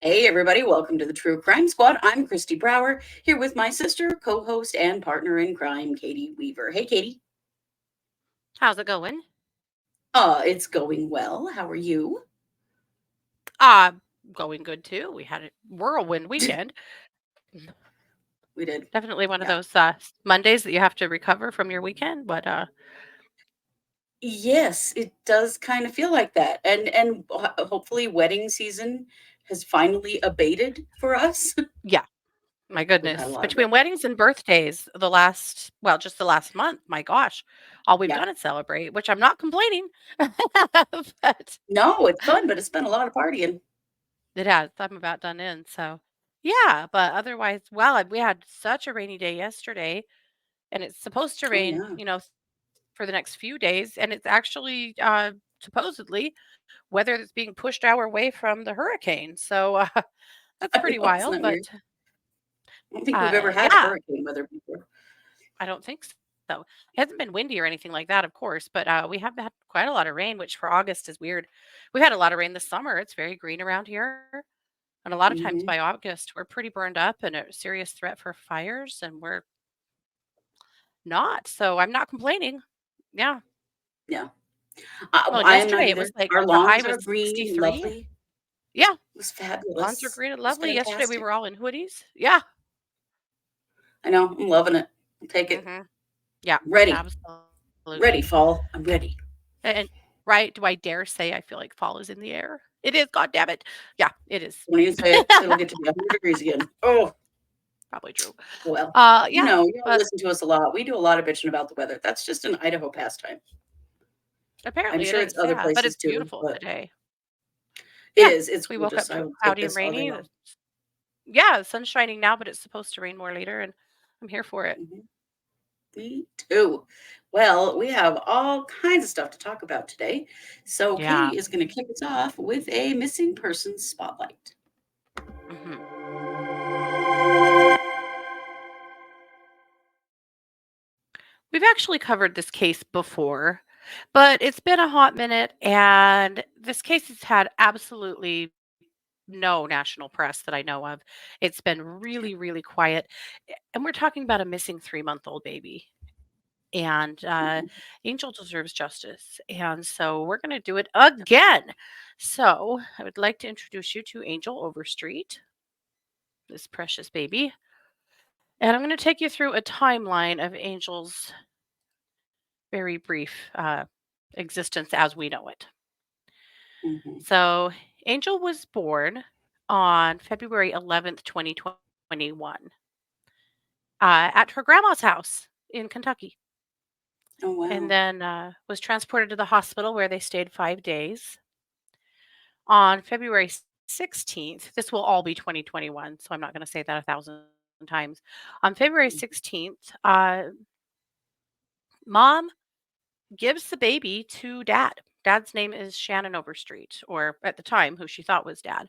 Hey, everybody, welcome to the True Crime Squad. I'm Christy Brower, here with my sister, co host, and partner in crime, Katie Weaver. Hey, Katie. How's it going? It's going well. How are you? Uh, Going good too. We had a whirlwind weekend. We did. Definitely one of Yeah. those Mondays that you have to recover from your weekend, but Yes, it does kind of feel like that. And hopefully wedding season has finally abated for us. yeah, my We've had a goodness. lot of it. Between weddings and birthdays, just the last month, my gosh, all we've Yeah. done is celebrate, which I'm not complaining. But No, it's fun, but it's been a lot of partying. it has. I'm about done in, so yeah, but otherwise, well, we had such a rainy day yesterday, and it's supposed to Oh, rain, yeah. for the next few days, and it's actually supposedly weather that's being pushed our way from the hurricane. So that's I pretty know. Isn't wild, that but weird? I don't think we've ever had yeah, hurricane weather before. I don't think so. It hasn't been windy or anything like that, of course, but we have had quite a lot of rain, which for August is weird. We've had a lot of rain this summer. It's very green around here. And a lot of times Hmm. by August, we're pretty burned up and a serious threat for fires, and we're not. So I'm not complaining. Yeah. Yeah. Well, and I am not yesterday it either. was like Our the high lawns are was green, 63. lovely. Yeah. It was Lawns were fabulous. green and It was lovely. Yesterday we fantastic. were all in hoodies. Yeah. I know. I'm loving it. I'll take it. Hmm. Yeah. Ready. Absolutely. Ready, fall. I'm ready. And right, do I dare say I feel like fall is in the air? It is, god damn it. Yeah, it is. When you say it, it'll get to be 100 degrees again. Oh, Probably true. well. Yeah, You don't but listen to us a lot. We do a lot of bitching about the weather. That's just an Idaho pastime. I'm apparently it sure it's is, other yeah. But places it's too, beautiful but today. it Yeah. is. It's We woke up gorgeous. I to will take cloudy and this all day rainy. long. Yeah, the sun's shining now, but it's supposed to rain more later, and I'm here for it. Hmm. Me too. Well, we have all kinds of stuff to talk about today. So Yeah. Katie is going to kick us off with a missing persons spotlight. Hmm. We've actually covered this case before, but it's been a hot minute, and this case has had absolutely no national press that I know of. It's been really, really quiet. And we're talking about a missing 3-month-old baby. And Mhm. Angel deserves justice. And so we're going to do it again. So I would like to introduce you to Angel Overstreet, this precious baby. And I'm going to take you through a timeline of Angel's very brief existence as we know it. Mhm. So Angel was born on February 11th, 2021, at her grandma's house in Kentucky, Oh, and wow. then was transported to the hospital where they stayed 5 days. On February 16th, this will all be 2021, so I'm not going to say that 1,000 times. On February Mhm. 16th, mom gives the baby to dad. Dad's name is Shannon Overstreet, or at the time, who she thought was dad.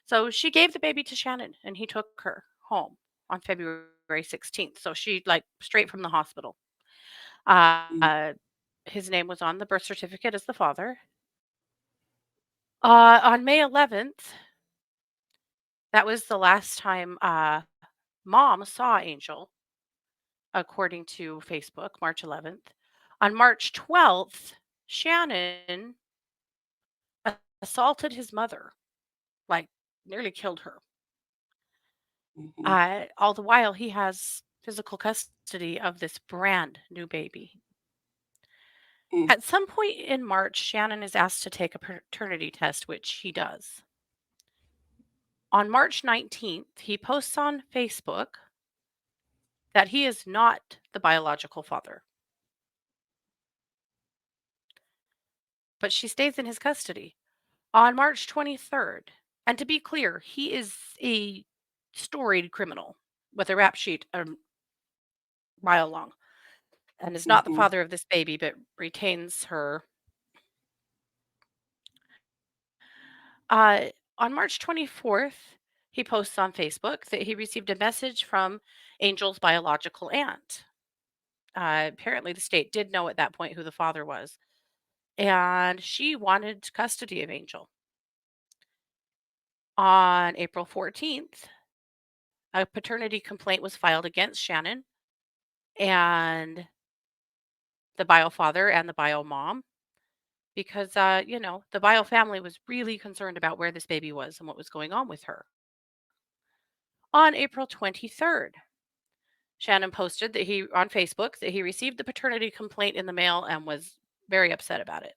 So she gave the baby to Shannon, and he took her home on February 16th. So she, like, straight from the hospital. Mm. Uh, his name was on the birth certificate as the father. On May 11th, that was the last time mom saw Angel, according to Facebook, March 11th. On March 12th, Shannon assaulted his mother, like, nearly killed her. Mhm. All the while, he has physical custody of this brand new baby. Mm. At some point in March, Shannon is asked to take a paternity test, which he does. On March 19th, he posts on Facebook that he is not the biological father, but she stays in his custody. On March 23rd, and to be clear, he is a storied criminal with a rap sheet a mile long. and is not the Mm-hmm. father of this baby, but retains her. On March 24th, he posts on Facebook that he received a message from Angel's biological aunt. Apparently, the state did know at that point who the father was, and she wanted custody of Angel. On April 14th, a paternity complaint was filed against Shannon and the bio father and the bio mom because, the bio family was really concerned about where this baby was and what was going on with her. On April 23rd, Shannon posted that he on Facebook that he received the paternity complaint in the mail and was very upset about it.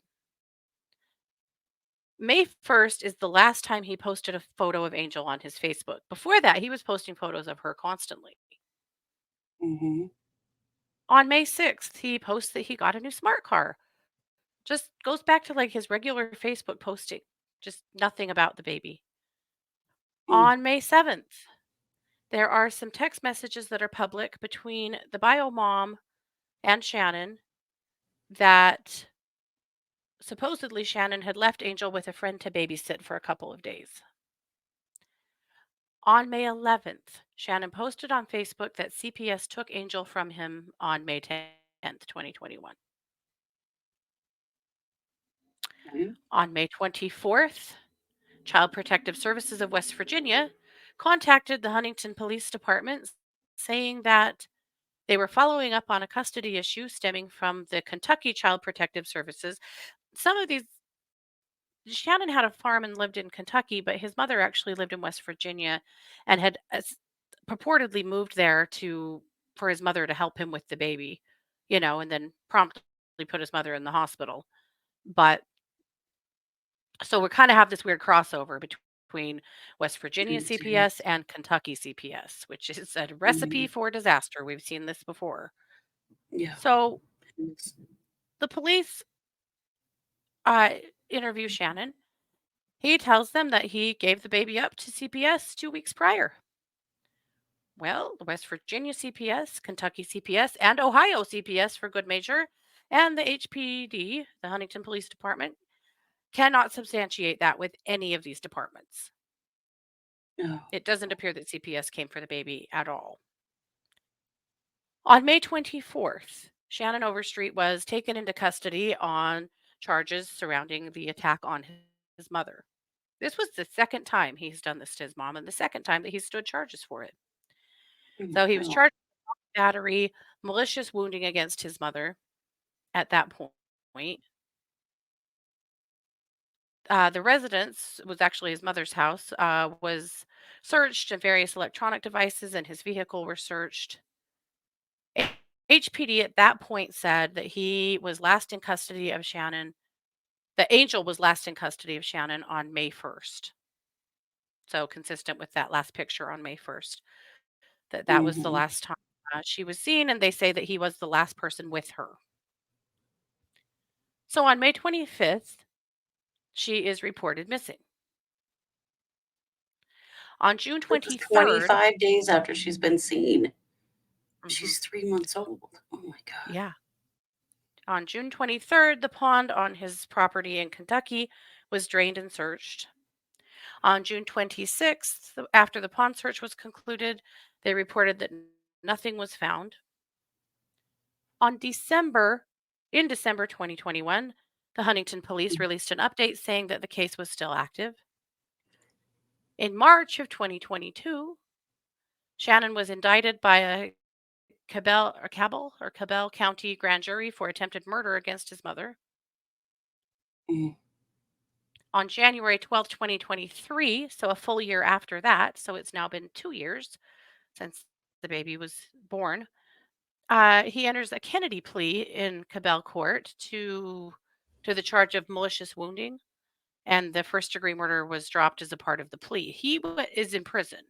May 1st is the last time he posted a photo of Angel on his Facebook. Before that, he was posting photos of her constantly. Mm-hmm. On May 6th, he posts that he got a new smart car. Just goes back to like his regular Facebook posting, just nothing about the baby. On May 7th, there are some text messages that are public between the bio mom and Shannon that supposedly Shannon had left Angel with a friend to babysit for a couple of days. On May 11th, Shannon posted on Facebook that CPS took Angel from him on May 10th, 2021. Okay. On May 24th, Child Protective Services of West Virginia contacted the Huntington Police Department saying that they were following up on a custody issue stemming from the Kentucky Child Protective Services. Some of these, Shannon had a farm and lived in Kentucky, but his mother actually lived in West Virginia and had purportedly moved there to for his mother to help him with the baby, and then promptly put his mother in the hospital. But so we kind of have this weird crossover between West Virginia Okay. CPS and Kentucky CPS, which is a recipe Mm-hmm. for disaster. We've seen this before. Yeah. So It's- the police uh, interview Shannon. He tells them that he gave the baby up to CPS 2 weeks prior. Well, the West Virginia CPS, Kentucky CPS, and Ohio CPS for good measure, and the HPD, the Huntington Police Department, cannot substantiate that with any of these departments. Oh. It doesn't appear that CPS came for the baby at all. On May 24th, Shannon Overstreet was taken into custody on charges surrounding the attack on his mother. This was the second time he's done this to his mom and the second time that he stood charges for it. So he was Oh. charged with battery, malicious wounding against his mother at that point. The residence was actually his mother's house, was searched, and various electronic devices in his vehicle were searched. HPD at that point said that he was last in custody of Shannon. The Angel was last in custody of Shannon on May 1st. So consistent with that last picture on May 1st, that was the Mm-hmm. last time she was seen, and they say that he was the last person with her. So on May 25th, she is reported missing. On June This is 23rd, 25 days after she's been seen. mhm, She's 3 months old. Oh my God. yeah, on June 23rd, the pond on his property in Kentucky was drained and searched. On June 26th, after the pond search was concluded, they reported that nothing was found. On December, in December 2021, the Huntington police released an update saying that the case was still active. In March of 2022, Shannon was indicted by a Cabell County grand jury for attempted murder against his mother. Mm-hmm. On January 12th, 2023, so a full year after that, so it's now been 2 years since the baby was born, he enters a Kennedy plea in Cabell Court to the charge of malicious wounding, and the first degree murder was dropped as a part of the plea. He is in prison.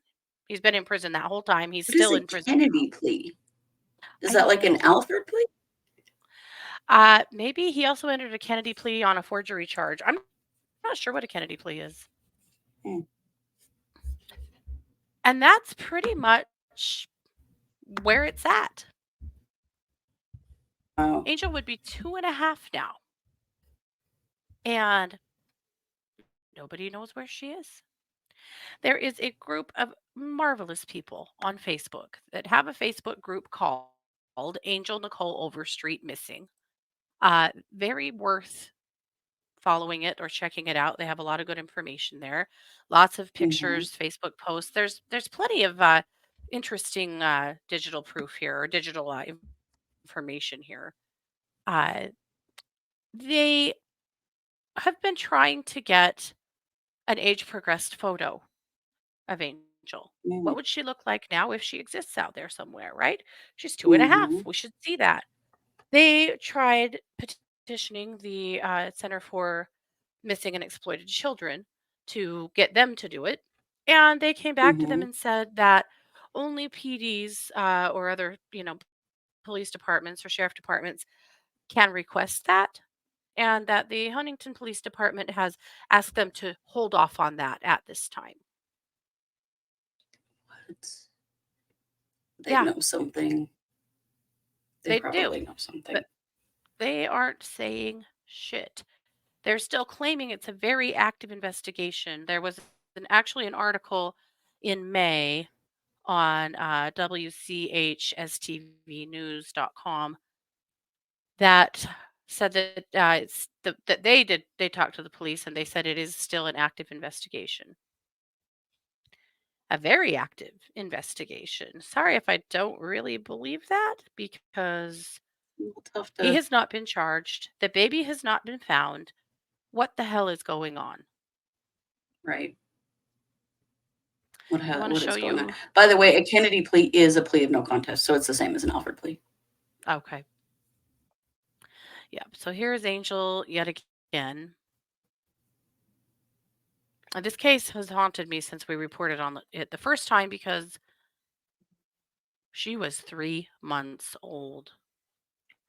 He's been in prison that whole time. He's What is still a in prison. Kennedy plea? Is I that like don't an know. Alfred plea? Maybe he also entered a Kennedy plea on a forgery charge. I'm not sure what a Kennedy plea is. Hmm. And that's pretty much where it's at. Angel would be 2.5 now, and nobody knows where she is. There is a group of marvelous people on Facebook that have a Facebook group called Angel Nicole Overstreet Missing. Very worth following it or checking it out. They have a lot of good information there. Lots of Mhm. pictures, Facebook posts. There's plenty of interesting digital proof here or digital information here. Uh, they have been trying to get an age progressed photo of Angel. What Mm. would she look like now if she exists out there somewhere, right? She's 2.5. Mhm. We should see that. They tried petitioning the Center for Missing and Exploited Children to get them to do it. And they came back to them Mhm. and said that only PDs or other, police departments or sheriff departments can request that. And that the Huntington Police Department has asked them to hold off on that at this time. What? They Yeah, know something. They they do. probably know something. But they aren't saying shit. They're still claiming it's a very active investigation. There was actually an article in May on WCHSTVnews.com that said that that they talked to the police and they said it is still an active investigation. A very active investigation. Sorry if I don't really believe that because A little tough he to has not been charged. The baby has not been found. What the hell is going on? right. I want to What show is going on? you. By the way, a Kennedy plea is a plea of no contest, so it's the same as an Alford plea. Okay. Yeah. So here's Angel yet again. This case has haunted me since we reported on it the first time because she was 3 months old.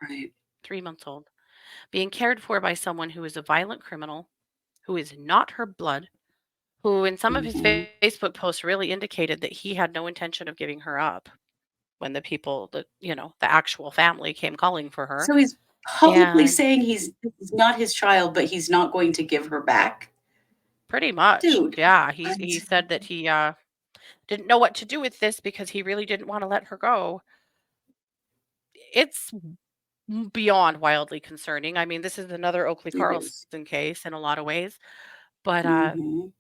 Right. 3 months old. Being cared for by someone who is a violent criminal, who is not her blood, who in some of his Mhm. Facebook posts really indicated that he had no intention of giving her up when the people that, the actual family came calling for her. So he's publicly And saying this is not his child, but he's not going to give her back? pretty much, Dude, yeah, he what? he said that he didn't know what to do with this because he really didn't want to let her go. It's beyond wildly concerning. I mean, this is another Oakley It is. Carlson case in a lot of ways, but Mhm.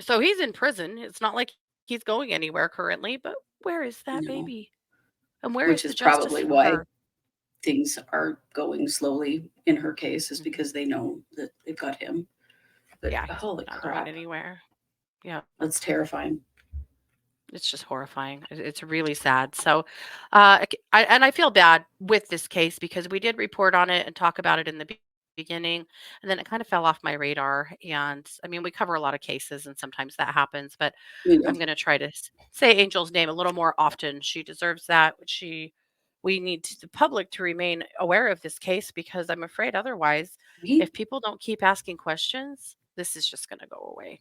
so he's in prison. It's not like he's going anywhere currently, but where is that No. baby? And where is Which the is justice probably for why her? things are going slowly in her case, is Mhm. because they know that they've got him. But Yeah, he's holy not going crap. anywhere. Yeah. That's terrifying. It's just horrifying. It's really sad. So, I feel bad with this case because we did report on it and talk about it in the beginning, and then it kind of fell off my radar. And I mean, we cover a lot of cases, and sometimes that happens. But You I'm know, going to try to say Angel's name a little more often. She deserves that. We need the public to remain aware of this case because I'm afraid otherwise, he if people don't keep asking questions, this is just going to go away.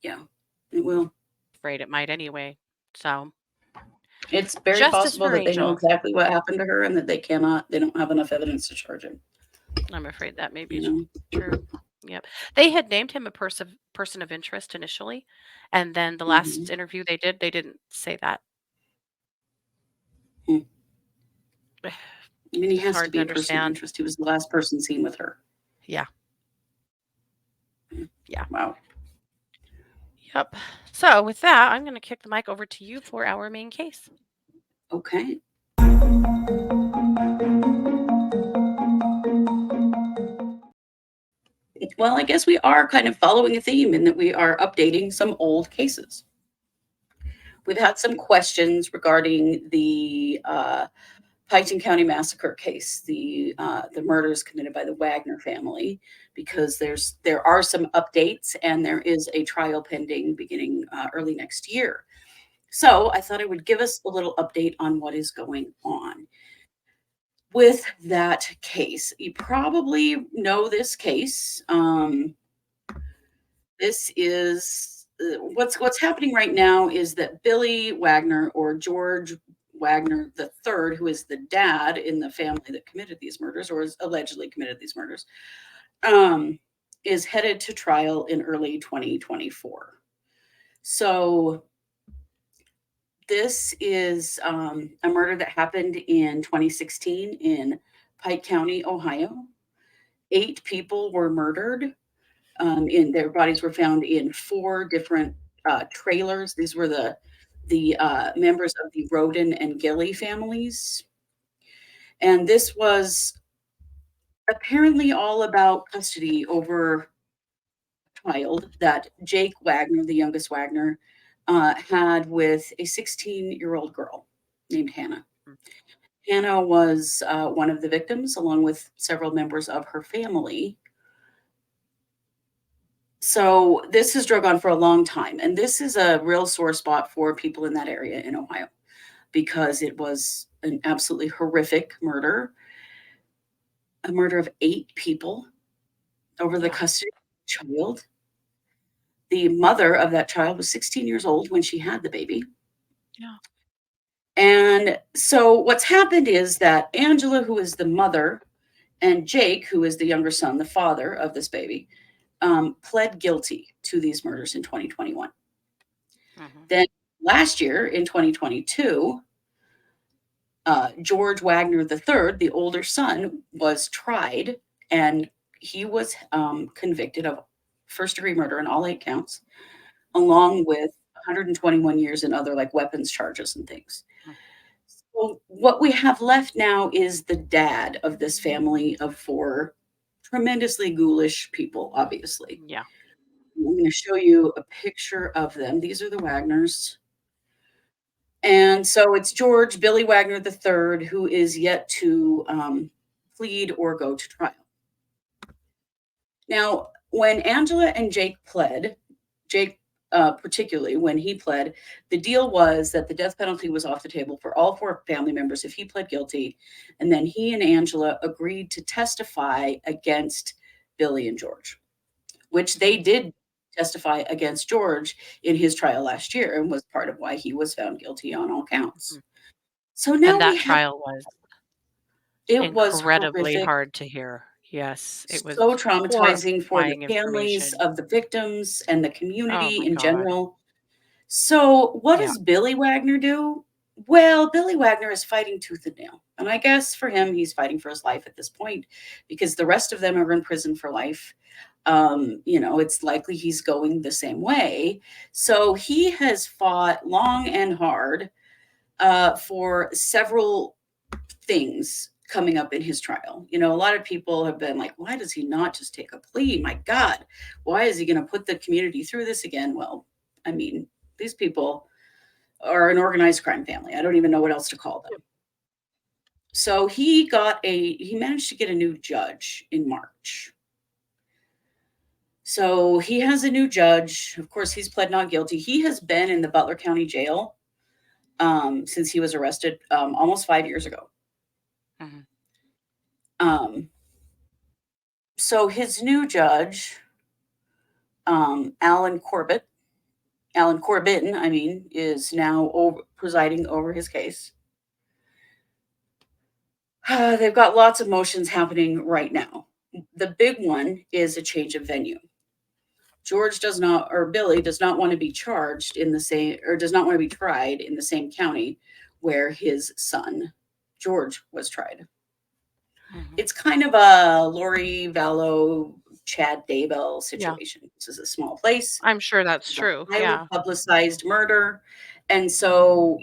yeah, it will. Afraid it might anyway. So. It's very Justice possible for that they know Angel. exactly what happened to her and that they don't have enough evidence to charge him, I'm afraid that may you be know? true. Yep. They had named him a person of interest initially, and then the last Mhm. interview they didn't say that. Hmm. I mean, he It's has to hard to be a person of understand. interest. He was the last person seen with her. Yeah. Mm. Yeah. Wow. Yep. So with that, I'm going to kick the mic over to you for our main case. Okay. Well, I guess we are kind of following a theme in that we are updating some old cases. We've had some questions regarding the Pike County Massacre case, the murders committed by the Wagner family, because there are some updates and there is a trial pending beginning early next year. So I thought I would give us a little update on what is going on with that case. You probably know this case. This is what's happening right now is that Billy Wagner or George Wagner III, who is the dad in the family that committed these murders, or is allegedly committed these murders, is headed to trial in early 2024. So this is a murder that happened in 2016 in Pike County, Ohio. 8 people were murdered. In their bodies were found in 4 different trailers. These were the members of the Roden and Gilly families. And this was apparently all about custody over a child that Jake Wagner, the youngest Wagner, had with a 16-year-old girl named Hannah. Hannah was one of the victims, along with several members of her family. So this has drug on for a long time, and this is a real sore spot for people in that area in Ohio because it was an absolutely horrific murder, a murder of 8 people over the custody of a child. The mother of that child was 16 years old when she had the baby. Yeah. And so what's happened is that Angela, who is the mother, and Jake, who is the younger son, the father of this baby, pled guilty to these murders in 2021. Then last year, in 2022, George Wagner III, the older son, was tried, and he was convicted of first-degree murder in all 8 counts, along with 121 years in other like weapons charges and things. So what we have left now is the dad of this family of 4 tremendously ghoulish people, obviously. Yeah. I'm going to show you a picture of them. These are the Wagners. And so it's George Billy Wagner III, who is yet to plead or go to trial. Now, when Angela and Jake pled, Jake particularly when he pled, the deal was that the death penalty was off the table for all 4 family members if he pled guilty. And then he and Angela agreed to testify against Billy and George, which they did testify against George in his trial last year and was part of why he was found guilty on all counts. So now And that trial was incredibly horrific. hard to hear. Yes, it was So traumatizing for the horrifying families information. of the victims and the Oh community my in God. general. So what Yeah. does Billy Wagner do? Well, Billy Wagner is fighting tooth and nail. And I guess for him, he's fighting for his life at this point because the rest of them are in prison for life. It's likely he's going the same way. So he has fought long and hard for several things coming up in his trial. A lot of people have been like, why does he not just take a plea? My God, why is he going to put the community through this again? Well, I mean, these people are an organized crime family. I don't even know what else to call them. So he managed to get a new judge in March. So he has a new judge. Of course, he's pled not guilty. He has been in the Butler County Jail since he was arrested almost 5 years ago. So his new judge, Alan Corbin, is now presiding over his case. They've got lots of motions happening right now. The big one is a change of venue. Billy does not want to be charged in the same, or does not want to be tried in the same county where his son, George, was tried. It's kind of a Laurie Vallow, Chad Daybell situation. Yeah. This is a small place. I'm sure that's true. Highly publicized murder. And so,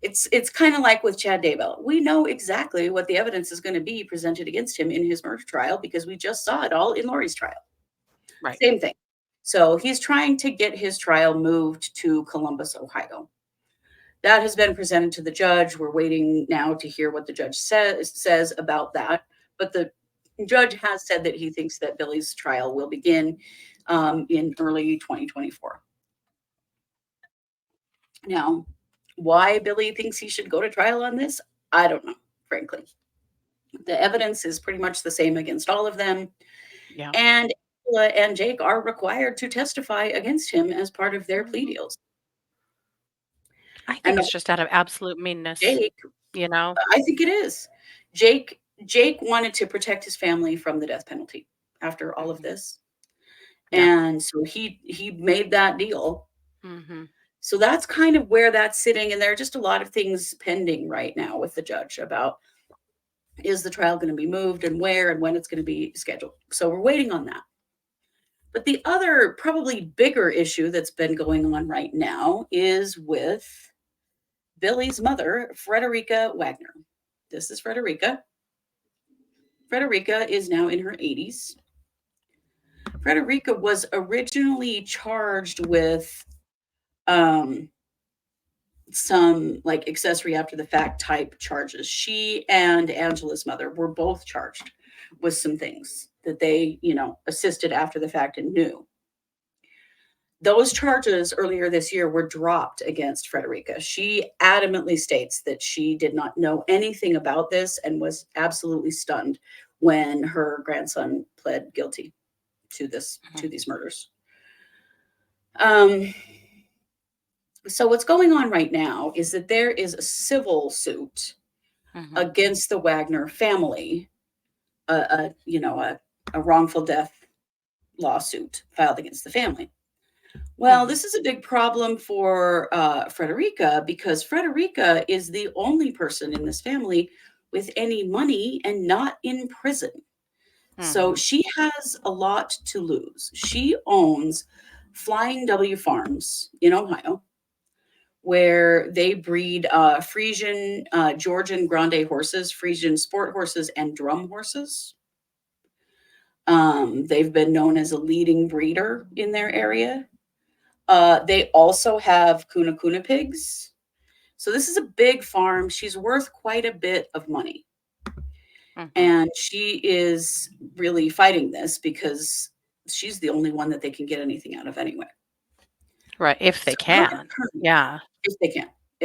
it's kind of like with Chad Daybell. We know exactly what the evidence is going to be presented against him in his murder trial because we just saw it all in Laurie's trial. Right. Same thing. So he's trying to get his trial moved to Columbus, Ohio. That has been presented to the judge. We're waiting now to hear what the judge says about that. But the judge has said that he thinks that Billy's trial will begin in early 2024. Now, why Billy thinks he should go to trial on this, I don't know, frankly. The evidence is pretty much the same against all of them. Yeah. And Angela and Jake are required to testify against him as part of their plea deals. I think And it's just out of absolute meanness, Jake, you know? I think it is. Jake wanted to protect his family from the death penalty after all of Mhm. this. Yeah. And so he made that deal. Mhm. So that's kind of where that's sitting. And there are just a lot of things pending right now with the judge about, is the trial going to be moved and where and when it's going to be scheduled. So we're waiting on that. But the other probably bigger issue that's been going on right now is with Billy's mother, Fredericka Wagner. This is Fredericka. Fredericka is now in her 80s. Fredericka was originally charged with um, some like accessory after the fact type charges. She and Angela's mother were both charged with some things that they, assisted after the fact and knew. Those charges earlier this year were dropped against Fredericka. She adamantly states that she did not know anything about this and was absolutely stunned when her grandson pled guilty to Mhm. these murders. So what's going on right now is that there is a civil suit Mhm. against the Wagner family, a wrongful death lawsuit filed against the family. Well, Mhm. this is a big problem for Fredericka because Fredericka is the only person in this family with any money and not in prison. So Mhm. she has a lot to lose. She owns Flying W Farms in Ohio, where they breed Frisian, Georgian Grande horses, Frisian sport horses, and drum horses. They've been known as a leading breeder in their area. They also have kuna pigs. So this is a big farm. She's worth quite a bit of money. Mhm. And she is really fighting this because she's the only one that they can get anything out of anyway. Right, if So they her can. attorney, Yeah. if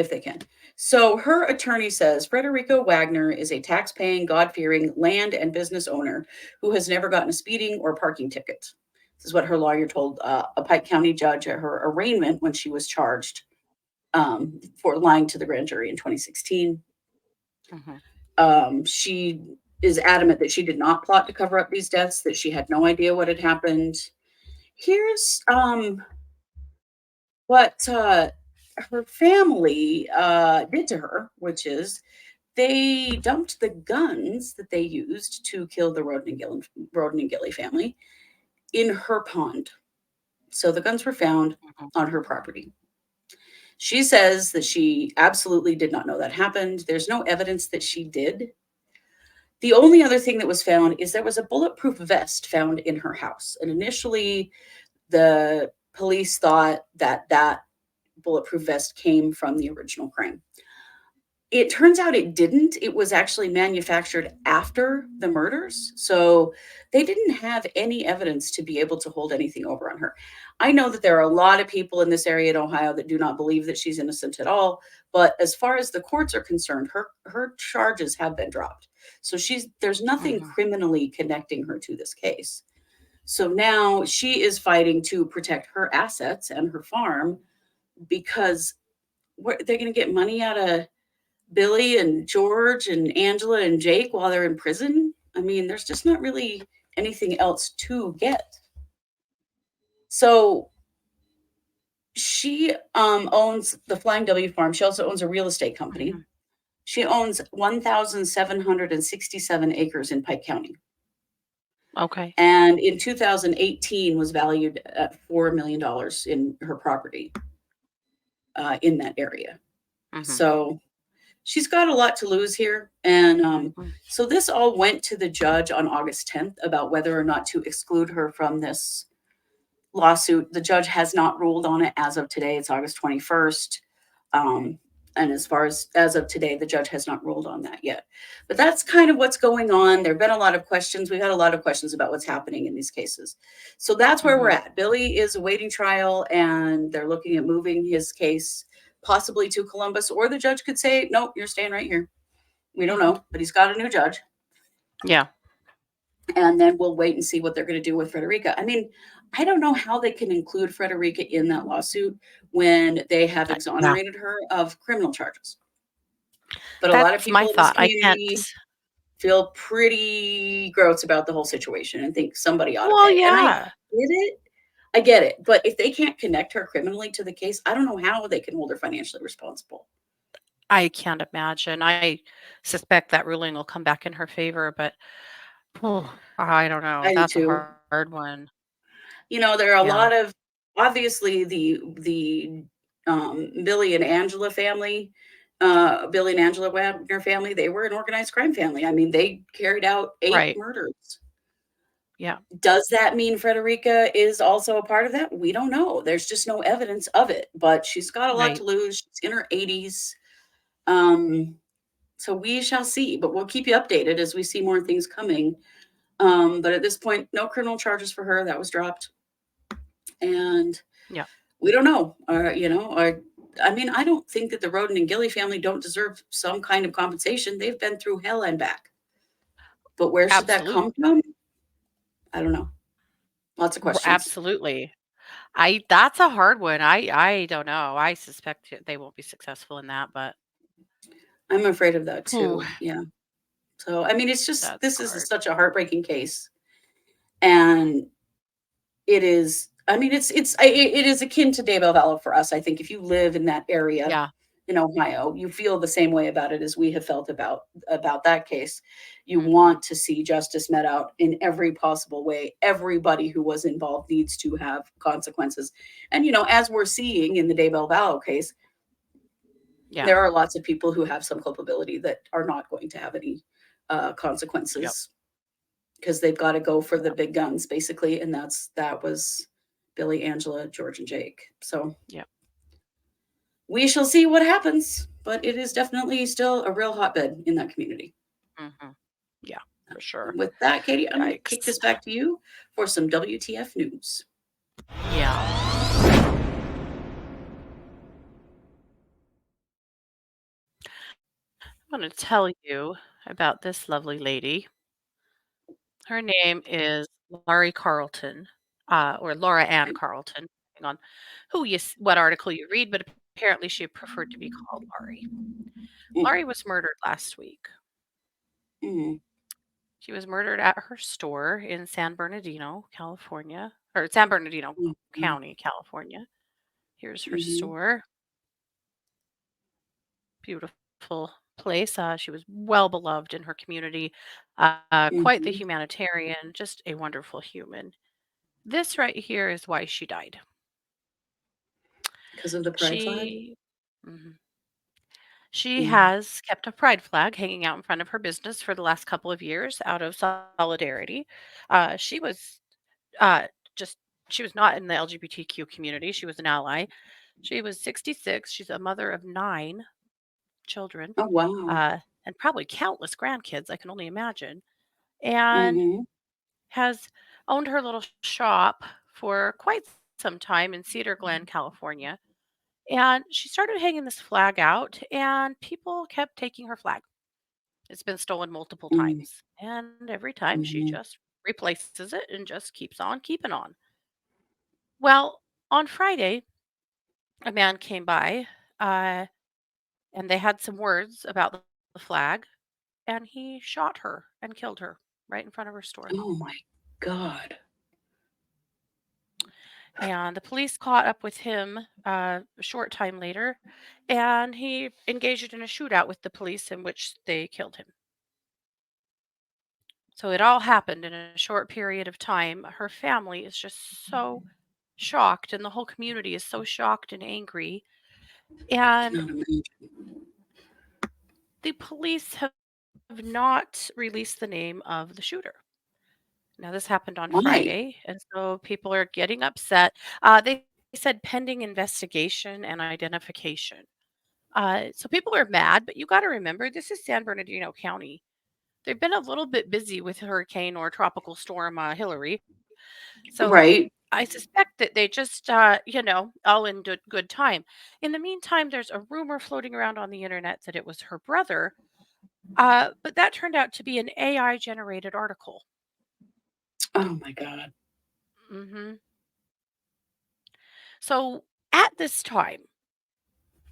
they can. So her attorney says Fredericka Wagner is a tax-paying, God-fearing land and business owner who has never gotten a speeding or parking ticket. This is what her lawyer told a Pike County judge at her arraignment when she was charged for lying to the grand jury in 2016. Mhm. She is adamant that she did not plot to cover up these deaths, that she had no idea what had happened. Here's what her family did to her, which is they dumped the guns that they used to kill the Roden and Gilly family in her pond. So the guns were found Mhm. on her property. She says that she absolutely did not know that happened. There's no evidence that she did. The only other thing that was found is there was a bulletproof vest found in her house. And initially, the police thought that that bulletproof vest came from the original crime. It turns out it didn't. It was actually manufactured after the murders. So they didn't have any evidence to be able to hold anything over on her. I know that there are a lot of people in this area in Ohio that do not believe that she's innocent at all. But as far as the courts are concerned, her charges have been dropped. So there's nothing Mhm. criminally connecting her to this case. So now she is fighting to protect her assets and her farm because they're going to get money out of Billy and George and Angela and Jake while they're in prison. I mean, there's just not really anything else to get. So she owns the Flying W Farm. She also owns a real estate company. Mhm. She owns 1,767 acres in Pike County. Okay. And in 2018 was valued at $4 million in her property in that area. Mhm. So she's got a lot to lose here. And Mhm. so this all went to the judge on August 10th about whether or not to exclude her from this lawsuit. The judge has not ruled on it as of today. It's August 21st. And as far as of today, the judge has not ruled on that yet. But that's kind of what's going on. There have been a lot of questions. We've had a lot of questions about what's happening in these cases. So that's where we're Mhm. at. Billy is awaiting trial, and they're looking at moving his case possibly to Columbus, or the judge could say, nope, you're staying right here. We don't Mhm. know, but he's got a new judge. Yeah. And then we'll wait and see what they're going to do with Fredericka. I mean, I don't know how they can include Fredericka in that lawsuit when they have Yeah, exonerated her of criminal charges. But a lot of that's my people in this thought. I can't. community feel pretty gross about the whole situation and think somebody ought to Well, pay. And I yeah, get it. I get it. But if they can't connect her criminally to the case, I don't know how they can hold her financially responsible. I can't imagine. I suspect that ruling will come back in her favor, but I don't know. I do That's a too. hard one. There are a Yeah, lot of obviously the Billy and Angela family, Billy and Angela Wagner family, they were an organized crime family. I mean, they carried out 8 right. murders. Yeah, Does that mean Fredericka is also a part of that? We don't know. There's just no evidence of it, but she's got a lot right. to lose. She's in her 80s. Um, so we shall see, but we'll keep you updated as we see more things coming. But at this point, no criminal charges for her. That was dropped. And Yeah, we don't know. I mean, I don't think that the Roden and Gilly family don't deserve some kind of compensation. They've been through hell and back. But where should that absolutely. come from? I don't know. Lots of questions. Absolutely. I That's a hard one. I don't know. I suspect they won't be successful in that, but I'm afraid of that whew, too. Yeah. So, I mean, it's just that's this is hard. such a heartbreaking case, and it is. I mean, it is akin to Daybell Valley for us. I think if you live in that area Yeah. in Ohio, you feel the same way about it as we have felt about that case. You Mhm. want to see justice met out in every possible way. Everybody who was involved needs to have consequences, and as we're seeing in the Daybell Valley case, Yeah. there are lots of people who have some culpability that are not going to have any Yep. consequences because they've got to go for the Yep. big guns basically, and that was Billy, Angela, George, and Jake. So Yep. we shall see what happens, but it is definitely still a real hotbed in that community. Mhm. Yeah, for sure. And with that, Katie, I'm going to kick Yikes. this back to you for some WTF news. Yeah. I'm going to tell you about this lovely lady. Her name is Laurie Carleton, or Laura Ann Okay. Carleton, depending on what article you read, but apparently she preferred to be called Laurie. Mm, Laurie was murdered last week. mm, She was murdered at her store in San Bernardino, California, or San Bernardino mm, mm, County, California. Here's her mhm, store. Beautiful place. She was well beloved in her community, quite the mhm. humanitarian, just a wonderful human. This right here is why she died. Because of the pride flag. She Mhm. She Mm, has kept a pride flag hanging out in front of her business for the last couple of years out of solidarity. She was uh, just she was not in the LGBTQ community. She was an ally. She was 66. She's a mother of 9 children, oh wow. and probably countless grandkids. I can only imagine. And Hmm. has owned her little shop for quite some time in Cedar Glen, California. And she started hanging this flag out, and people kept taking her flag. It's been stolen multiple Mm, times. And every time she mhm. just replaces it and just keeps on keeping on. Well, on Friday, a man came by, uh, and they had some words about the flag, and he shot her and killed her right in front of her store. Oh my God. And the police caught up with him a short time later, and he engaged in a shootout with the police in which they killed him. So it all happened in a short period of time. Her family is just so shocked, and the whole community is so shocked and angry. And Cannot imagine. the police have not released the name of the shooter. Now, this happened on Why? Friday, and so people are getting upset. They said pending investigation and identification. So people are mad, but you got to remember this is San Bernardino County. They've been a little bit busy with hurricane or tropical storm Hillary. So Right. I suspect that they just, all in good time. In the meantime, there's a rumor floating around on the internet that it was her brother, but that turned out to be an AI generated article. Oh my God. Hmm So at this time,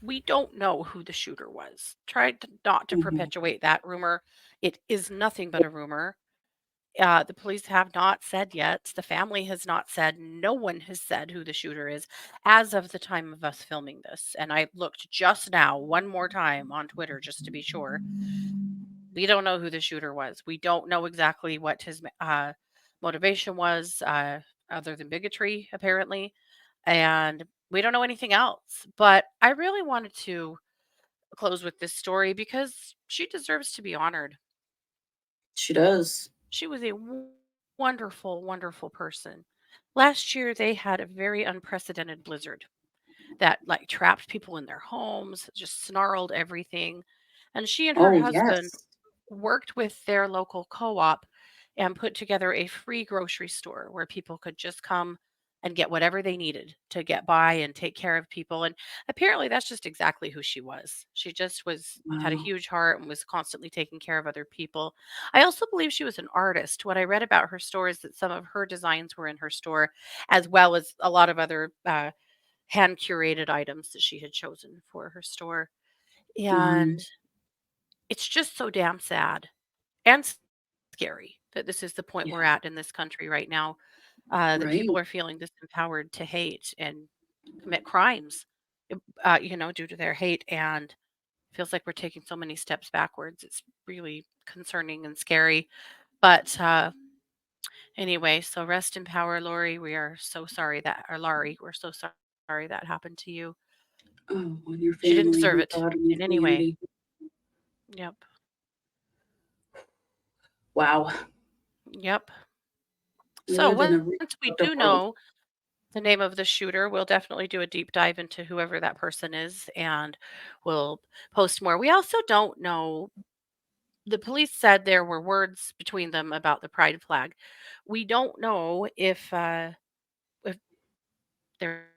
we don't know who the shooter was. Tried not to Mhm. perpetuate that rumor. It is nothing but a rumor. The police have not said yet. The family has not said. No one has said who the shooter is as of the time of us filming this. And I looked just now, one more time on Twitter, just to be sure. We don't know who the shooter was. We don't know exactly what his motivation was, other than bigotry, apparently. And we don't know anything else. But I really wanted to close with this story because she deserves to be honored. She does. She was a wonderful, wonderful person. Last year, they had a very unprecedented blizzard that like trapped people in their homes, just snarled everything. And she and her Oh, husband yes. worked with their local co-op and put together a free grocery store where people could just come and get whatever they needed to get by and take care of people. And apparently that's just exactly who she was. She just was had a Wow. huge heart and was constantly taking care of other people. I also believe she was an artist. What I read about her store is that some of her designs were in her store, as well as a lot of other hand curated items that she had chosen for her store. And Mhm. it's just so damn sad and scary that this is the point we're Yeah. at in this country right now, that people Right. are feeling disempowered to hate and commit crimes, due to their hate. And feels like we're taking so many steps backwards. It's really concerning and scary. But anyway, so rest in power, Lori. We are so sorry that, or Laurie, we're so sorry that happened to you. Oh, on your She didn't family, deserve your it God, and your in any way. community. Yep. Wow. Yep. We So live in a once really we fucked up do world. know the name of the shooter, we'll definitely do a deep dive into whoever that person is and we'll post more. We also don't know. The police said there were words between them about the pride flag. We don't know if there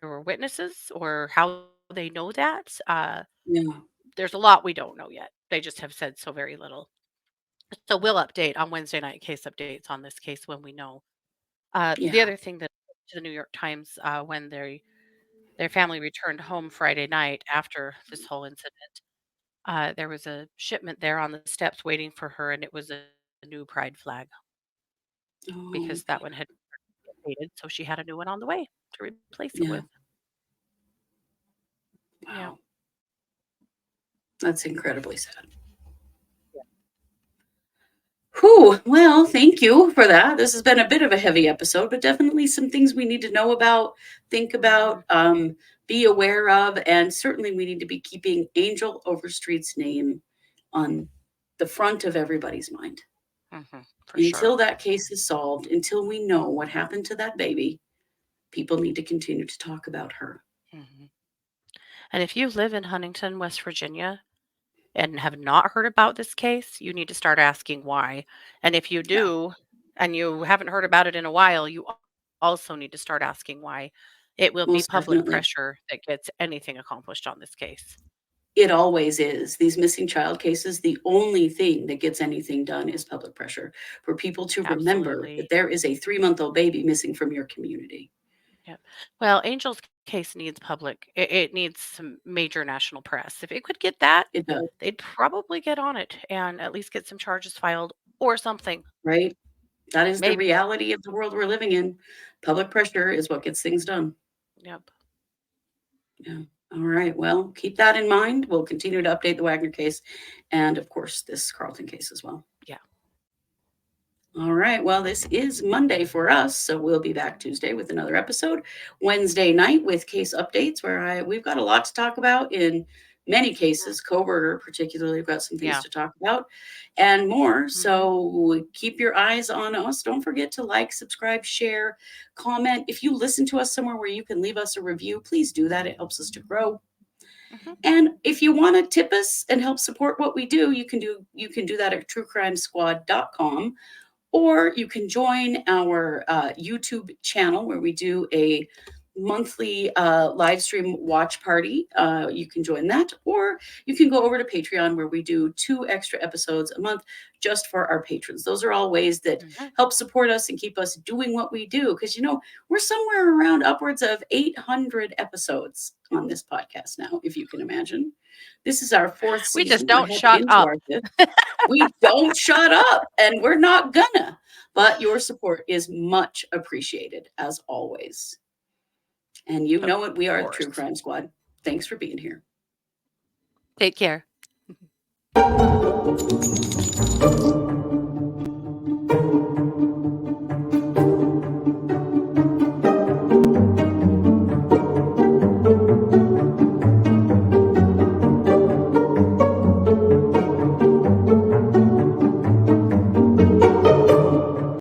were witnesses or how they know that. Yeah. There's a lot we don't know yet. They just have said so very little. So we'll update on Wednesday night case updates on this case when we know. The Yeah. other thing that to the New York Times, when their family returned home Friday night after this whole incident, there was a shipment there on the steps waiting for her, and it was a new pride flag Oh, because that okay. one had faded, so she had a new one on the way to replace it Yeah. with. Yeah. Wow. That's incredibly sad. Whew. Well, thank you for that. This has been a bit of a heavy episode, but definitely some things we need to know about, think Mhm. about, be aware of, and certainly we need to be keeping Angel Overstreet's name on the front of everybody's mind. For sure. Until that case is solved, until we know what happened to that baby, people need to continue to talk about her. Mhm. And if you live in Huntington, West Virginia, and have not heard about this case, you need to start asking why. And if you Yeah, do, and you haven't heard about it in a while, you also need to start asking why. It will be most public definitely. pressure that gets anything accomplished on this case. It always is. These missing child cases, the only thing that gets anything done Mhm. is public pressure for people to remember that Absolutely. there is a 3-month-old baby missing from your community. Yep. Well, Angel's case needs it needs some major national press. If it could get that, It does, they'd probably get on it and at least get some charges filed or something. right? That is the Maybe. reality of the world we're living in. Public pressure is what gets things done. Yep. Yeah. All right. Well, keep that in mind. We'll continue to update the Wagner case and, of course, this Carlton case as well. Yeah. All right. Well, this is Monday for us, so we'll be back Tuesday with another episode. Wednesday night with case updates, where we've got a lot to talk about in many Mm. cases. Coburger, particularly, we've got some things Yeah. to talk about and more. Mhm. So keep your eyes on us. Don't forget to like, subscribe, share, comment. If you listen to us somewhere where you can leave us a review, please do that. It helps us to grow. Mhm. And if you want to tip us and help support what we do, you can do that at truecrimesquad.com, or you can join our YouTube channel where we do a monthly live stream watch party. You can join that, or you can go over to Patreon, where we do 2 extra episodes a month just for our patrons. Those are all ways that help support us and keep us doing what we do, because we're somewhere around upwards of 800 episodes on this podcast now, if you can imagine. This is our 4th season. We just don't shut up. We don't shut up, and we're not gonna. But your support is much appreciated, as always. And you know it, we are the True Crime Squad. Thanks for being here. Take care.